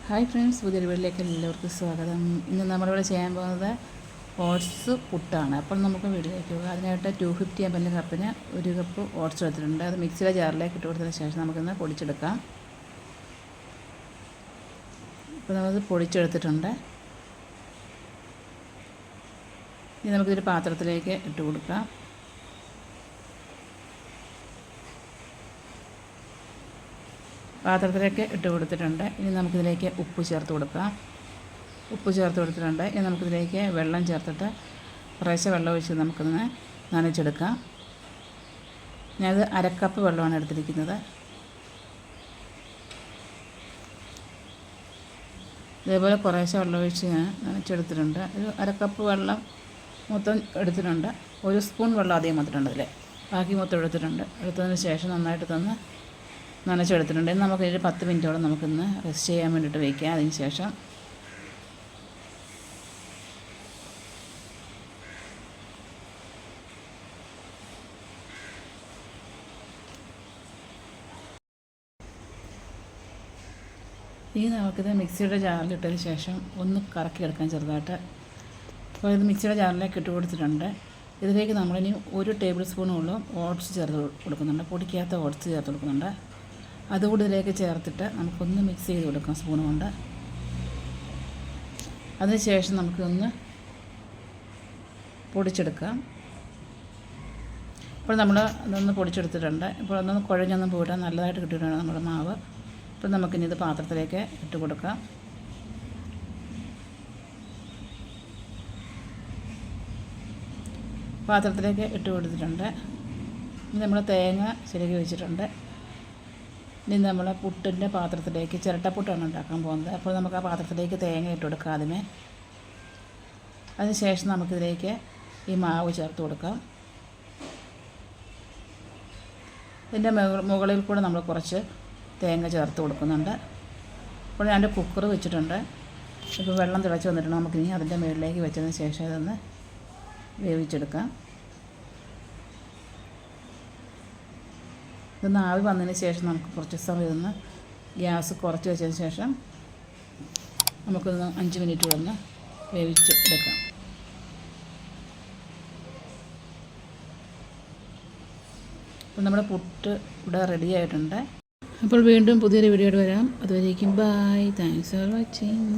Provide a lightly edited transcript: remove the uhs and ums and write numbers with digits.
Hi friends, പുതിയൊരു വീട്ടിലേക്ക് എല്ലാവർക്കും സ്വാഗതം. ഇന്ന് നമ്മളിവിടെ ചെയ്യാൻ പോകുന്നത് ഓട്സ് പുട്ടാണ്. അപ്പോൾ നമുക്ക് വീട്ടിലേക്ക് പോകുക. അതിനായിട്ട് 250 ml കപ്പിന് 1 കപ്പ് ഓട്സ് എടുത്തിട്ടുണ്ട്. അത് മിക്സിയുടെ ജാറിലേക്ക് ഇട്ട് കൊടുത്തതിന് ശേഷം നമുക്കിന്ന് പൊടിച്ചെടുക്കാം. അപ്പോൾ നമ്മളത് പൊടിച്ചെടുത്തിട്ടുണ്ട്. ഇനി നമുക്കിതൊരു പാത്രത്തിലേക്ക് ഇട്ട് കൊടുക്കാം. പാത്രത്തിലേക്ക് ഇട്ട് കൊടുത്തിട്ടുണ്ട്. ഇനി നമുക്കിതിലേക്ക് ഉപ്പ് ചേർത്ത് കൊടുക്കാം. ഉപ്പ് ചേർത്ത് കൊടുത്തിട്ടുണ്ട്. ഇനി നമുക്കിതിലേക്ക് വെള്ളം ചേർത്തിട്ട് കുറേശ്ശെ വെള്ളം ഒഴിച്ച് നമുക്കൊന്ന് നനച്ചെടുക്കാം. ഞാനത് 1/2 കപ്പ് വെള്ളമാണ് എടുത്തിരിക്കുന്നത്. ഇതേപോലെ കുറേശ്ശെ വെള്ളം ഒഴിച്ച് ഞാൻ നനച്ചെടുത്തിട്ടുണ്ട്. ഒരു 1/2 കപ്പ് വെള്ളം മൊത്തം എടുത്തിട്ടുണ്ട്. 1 സ്പൂൺ വെള്ളം അധികം വന്നിട്ടുണ്ട് അതിൽ. ബാക്കി മൊത്തം എടുത്തതിന് ശേഷം നന്നായിട്ട് നനച്ചെടുത്തിട്ടുണ്ട്. നമുക്കൊരു 10 മിനിറ്റോളം നമുക്കിന്ന് റെസ്റ്റ് ചെയ്യാൻ വേണ്ടിയിട്ട് വയ്ക്കാം. അതിന് ശേഷം ഇനി നമുക്കിത് മിക്സിയുടെ ജാറിലിട്ടതിന് ശേഷം ഒന്ന് കറക്കിയെടുക്കാം ചെറുതായിട്ട്. അപ്പോൾ ഇത് മിക്സിയുടെ ജാറിലേക്ക് ഇട്ട് കൊടുത്തിട്ടുണ്ട്. ഇതിലേക്ക് നമ്മളിനി 1 ടേബിൾ സ്പൂണോളം ഓട്സ് ചേർത്ത് കൊടുക്കുന്നുണ്ട്. പൊടിക്കാത്ത ഓട്സ് ചേർത്ത് കൊടുക്കുന്നുണ്ട്. അതുകൂടി ഇതിലേക്ക് ചേർത്തിട്ട് നമുക്കൊന്ന് മിക്സ് ചെയ്ത് കൊടുക്കാം സ്പൂൺ കൊണ്ട്. അതിനുശേഷം നമുക്കൊന്ന് പൊടിച്ചെടുക്കാം. ഇപ്പോൾ നമ്മൾ അതൊന്ന് പൊടിച്ചെടുത്തിട്ടുണ്ട്. ഇപ്പോൾ അതൊന്ന് കുഴഞ്ഞൊന്നും പോയിട്ട് നല്ലതായിട്ട് കിട്ടിയിട്ടുണ്ട് നമ്മുടെ മാവ്. ഇപ്പോൾ നമുക്കിനി ഇത് പാത്രത്തിലേക്ക് ഇട്ട് കൊടുക്കാം. പാത്രത്തിലേക്ക് ഇട്ട് കൊടുത്തിട്ടുണ്ട്. ഇനി നമ്മൾ തേങ്ങ ചിരകി വെച്ചിട്ടുണ്ട്. ഇനി നമ്മൾ പുട്ടിൻ്റെ പാത്രത്തിലേക്ക്, ചിരട്ടപ്പുട്ടാണ് ഉണ്ടാക്കാൻ പോകുന്നത്. അപ്പോൾ നമുക്ക് ആ പാത്രത്തിലേക്ക് തേങ്ങ ഇട്ട് കൊടുക്കാം ആദ്യമേ. അതിനുശേഷം നമുക്കിതിലേക്ക് ഈ മാവ് ചേർത്ത് കൊടുക്കാം. ഇതിൻ്റെ മുകളിൽ കൂടെ നമ്മൾ കുറച്ച് തേങ്ങ ചേർത്ത് കൊടുക്കുന്നുണ്ട്. അപ്പോൾ ഞാൻ കുക്കർ വെച്ചിട്ടുണ്ട്. ഇപ്പോൾ വെള്ളം തിളച്ച് വന്നിട്ടുണ്ട്. നമുക്കിനി അതിൻ്റെ മുകളിലേക്ക് വെച്ചതിന് ശേഷം ഇതൊന്ന് വേവിച്ചെടുക്കാം. ഇതൊന്ന് ആവി വന്നതിന് ശേഷം നമുക്ക് കുറച്ച് സമയം ഇതൊന്ന് ഗ്യാസ് കുറച്ച് വെച്ചതിന് ശേഷം നമുക്കൊന്ന് 5 മിനിറ്റ് ഒന്ന് വേവിച്ച് എടുക്കാം. അപ്പോൾ നമ്മുടെ പുട്ട് ഇവിടെ റെഡി ആയിട്ടുണ്ട്. അപ്പോൾ വീണ്ടും പുതിയൊരു വീഡിയോയിൽ വരാം. അതുവരേക്കും ബൈ. Thanks for watching.